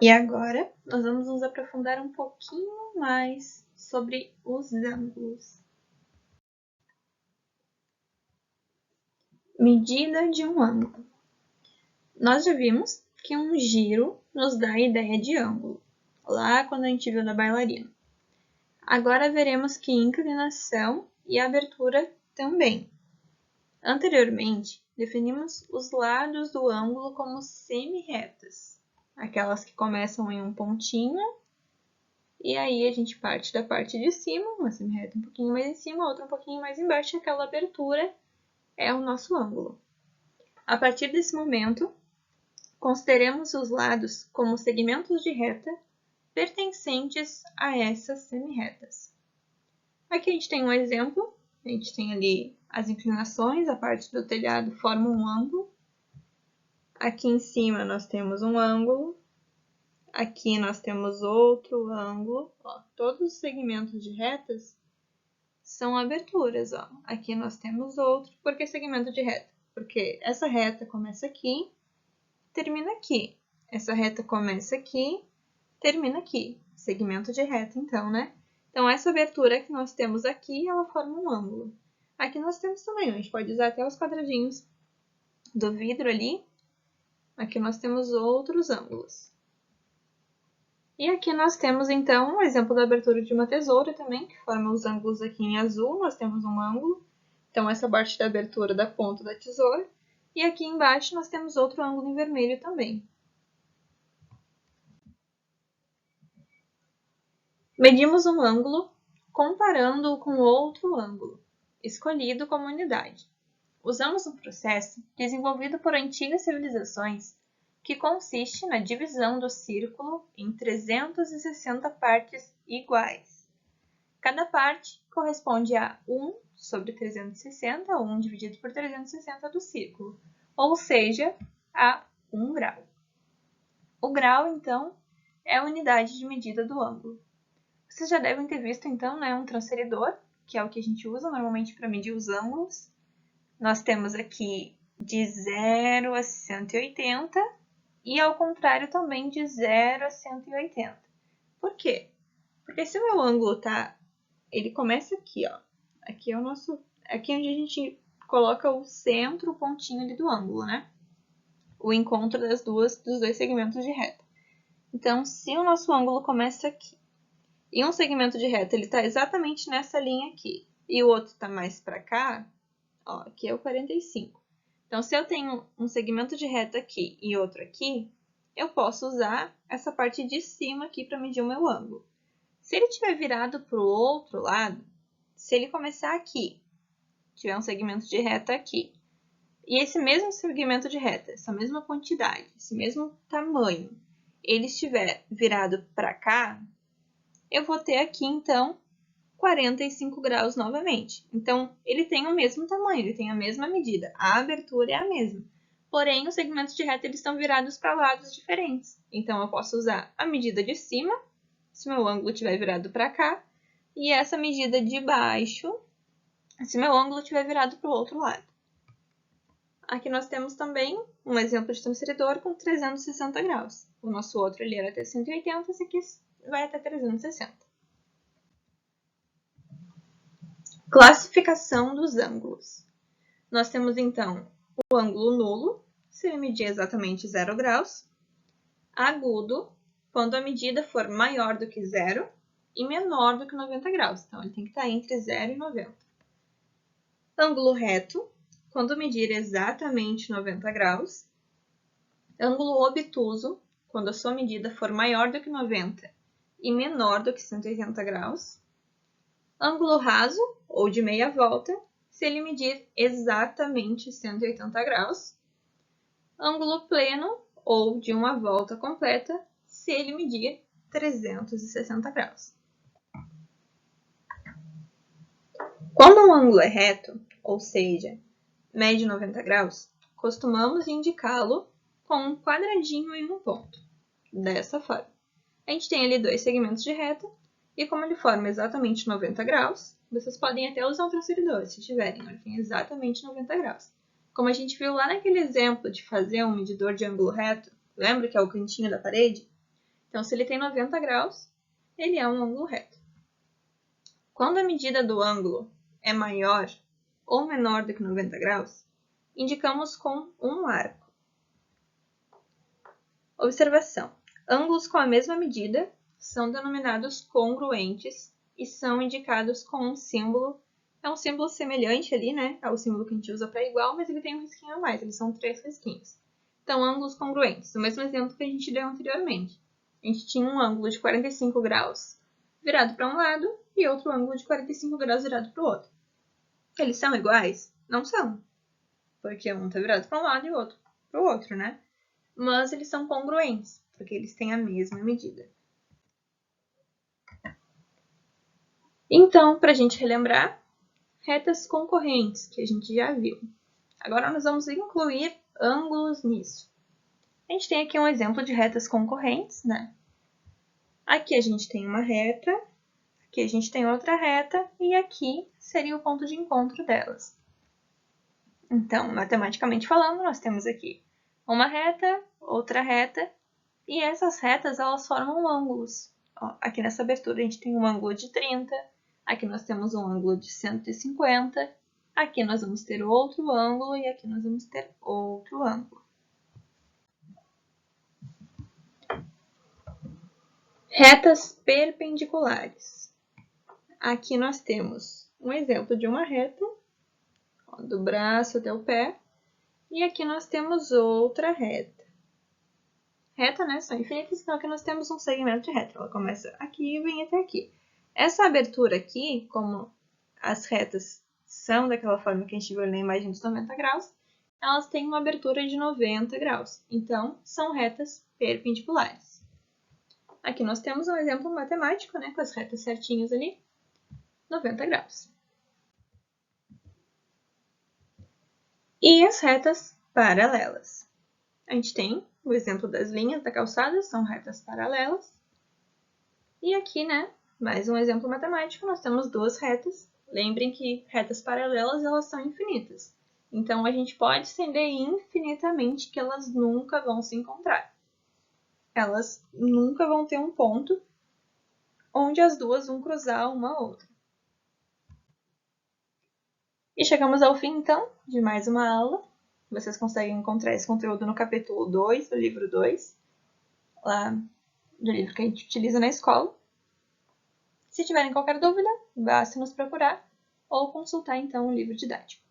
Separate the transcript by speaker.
Speaker 1: E agora, nós vamos nos aprofundar um pouquinho mais sobre os ângulos. Medida de um ângulo. Nós já vimos que um giro nos dá a ideia de ângulo, lá quando a gente viu na bailarina. Agora veremos que inclinação e abertura também. Anteriormente, definimos os lados do ângulo como semi-retas, aquelas que começam em um pontinho, e aí a gente parte da parte de cima, uma semi-reta um pouquinho mais em cima, outra um pouquinho mais embaixo, e aquela abertura é o nosso ângulo. A partir desse momento, consideremos os lados como segmentos de reta pertencentes a essas semi-retas. Aqui a gente tem um exemplo, a gente tem ali as inclinações, a parte do telhado forma um ângulo. Aqui em cima nós temos um ângulo, aqui nós temos outro ângulo. Ó, todos os segmentos de retas são aberturas. Ó. Aqui nós temos outro. Por que segmento de reta? Porque essa reta começa aqui, termina aqui. Essa reta começa aqui, termina aqui. Segmento de reta, então, né? Então, essa abertura que nós temos aqui, ela forma um ângulo. Aqui nós temos também, a gente pode usar até os quadradinhos do vidro ali. Aqui nós temos outros ângulos. E aqui nós temos, então, um exemplo da abertura de uma tesoura também, que forma os ângulos aqui em azul. Nós temos um ângulo. Então, essa parte da abertura da ponta da tesoura. E aqui embaixo nós temos outro ângulo em vermelho também. Medimos um ângulo comparando-o com outro ângulo, escolhido como unidade. Usamos um processo desenvolvido por antigas civilizações que consiste na divisão do círculo em 360 partes iguais. Cada parte corresponde a 1 sobre 360, 1 dividido por 360 do círculo, ou seja, a 1 grau. O grau, então, é a unidade de medida do ângulo. Vocês já devem ter visto, então, né, um transferidor, que é o que a gente usa normalmente para medir os ângulos. Nós temos aqui de 0 a 180 e, ao contrário, também de 0 a 180. Por quê? Porque se o meu ângulo ele começa aqui, ó. Aqui é o nosso... Aqui é onde a gente coloca o centro, o pontinho ali do ângulo, né? O encontro dos dois segmentos de reta. Então, se o nosso ângulo começa aqui, e um segmento de reta ele está exatamente nessa linha aqui, e o outro está mais para cá, ó, aqui é o 45. Então, se eu tenho um segmento de reta aqui e outro aqui, eu posso usar essa parte de cima aqui para medir o meu ângulo. Se ele estiver virado para o outro lado, se ele começar aqui, tiver um segmento de reta aqui, e esse mesmo segmento de reta, essa mesma quantidade, esse mesmo tamanho, ele estiver virado para cá, eu vou ter aqui, então, 45 graus novamente. Então, ele tem o mesmo tamanho, ele tem a mesma medida. A abertura é a mesma. Porém, os segmentos de reta eles estão virados para lados diferentes. Então, eu posso usar a medida de cima, se meu ângulo estiver virado para cá, e essa medida de baixo, se meu ângulo estiver virado para o outro lado. Aqui nós temos também um exemplo de transferidor com 360 graus. O nosso outro ali era até 180, esse aqui vai até 360. Classificação dos ângulos. Nós temos, então, o ângulo nulo, se ele medir exatamente 0 graus. Agudo, quando a medida for maior do que 0 e menor do que 90 graus. Então, ele tem que estar entre 0 e 90. Ângulo reto, quando medir exatamente 90 graus. Ângulo obtuso, quando a sua medida for maior do que 90 e menor do que 180 graus. Ângulo raso, ou de meia volta, se ele medir exatamente 180 graus. Ângulo pleno, ou de uma volta completa, se ele medir 360 graus. Quando um ângulo é reto, ou seja, mede 90 graus, costumamos indicá-lo com um quadradinho em um ponto, dessa forma. A gente tem ali dois segmentos de reta, e como ele forma exatamente 90 graus, vocês podem até usar um transferidor, se tiverem, ele tem exatamente 90 graus. Como a gente viu lá naquele exemplo de fazer um medidor de ângulo reto, lembra que é o cantinho da parede? Então, se ele tem 90 graus, ele é um ângulo reto. Quando a medida do ângulo é maior ou menor do que 90 graus, indicamos com um arco. Observação: ângulos com a mesma medida são denominados congruentes e são indicados com um símbolo. É um símbolo semelhante ali, né, ao símbolo que a gente usa para igual, mas ele tem um risquinho a mais, eles são 3 risquinhos. Então, ângulos congruentes, o mesmo exemplo que a gente deu anteriormente. A gente tinha um ângulo de 45 graus virado para um lado e outro ângulo de 45 graus virado para o outro. Eles são iguais? Não são, porque um está virado para um lado e o outro para o outro, né? Mas eles são congruentes, porque eles têm a mesma medida. Então, para a gente relembrar, retas concorrentes, que a gente já viu. Agora nós vamos incluir ângulos nisso. A gente tem aqui um exemplo de retas concorrentes, né? Aqui a gente tem uma reta, aqui a gente tem outra reta, e aqui seria o ponto de encontro delas. Então, matematicamente falando, nós temos aqui uma reta, outra reta, e essas retas elas formam ângulos. Ó, aqui nessa abertura a gente tem um ângulo de 30, aqui nós temos um ângulo de 150, aqui nós vamos ter outro ângulo e aqui nós vamos ter outro ângulo. Retas perpendiculares. Aqui nós temos um exemplo de uma reta, ó, do braço até o pé, e aqui nós temos outra reta. Reta, né, são infinitas, então aqui nós temos um segmento de reta. Ela começa aqui e vem até aqui. Essa abertura aqui, como as retas são daquela forma que a gente viu na imagem dos 90 graus, elas têm uma abertura de 90 graus. Então, são retas perpendiculares. Aqui nós temos um exemplo matemático, né, com as retas certinhas ali, 90 graus. E as retas paralelas. A gente tem o exemplo das linhas da calçada, são retas paralelas. E aqui, né, mais um exemplo matemático, nós temos duas retas. Lembrem que retas paralelas, elas são infinitas. Então, a gente pode estender infinitamente que elas nunca vão se encontrar. Elas nunca vão ter um ponto onde as duas vão cruzar uma a outra. E chegamos ao fim, então, de mais uma aula. Vocês conseguem encontrar esse conteúdo no capítulo 2 do livro 2, lá do livro que a gente utiliza na escola. Se tiverem qualquer dúvida, basta nos procurar ou consultar, então, o livro didático.